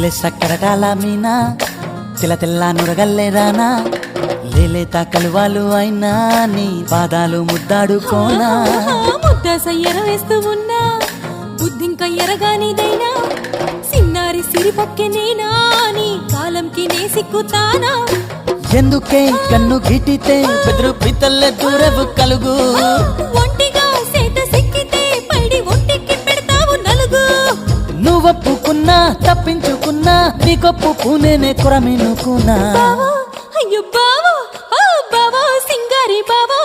జిల్లె సక్కరటాల మీనా తెల్ల తెల్ల నురగల్లేదానా లేలేత కలువాలు అయినా నీ పాదాలు ముద్దాడుకోనా ముద్ద సయ్యర వేస్తూ ఉన్నా బుద్ధింక ఎరగానిదైనా సిన్నారి సిరిపక్కె నేనా నీ కాలంకి నే సిక్కుతానా ఎందుకే కన్ను గిటితే బెదురు పితల్లె దూరవు కలుగు ఒంటిగా సేత సిక్కితే పైడి ఒంటికి పెడతావు నలుగు నువ్వొప్పుకున్నా తప్పించుకున్నా నీకొప్పు పూనేనే కొరమినుకున్నా బావో అయ్యో బావో ఓ బావో సింగారి బావో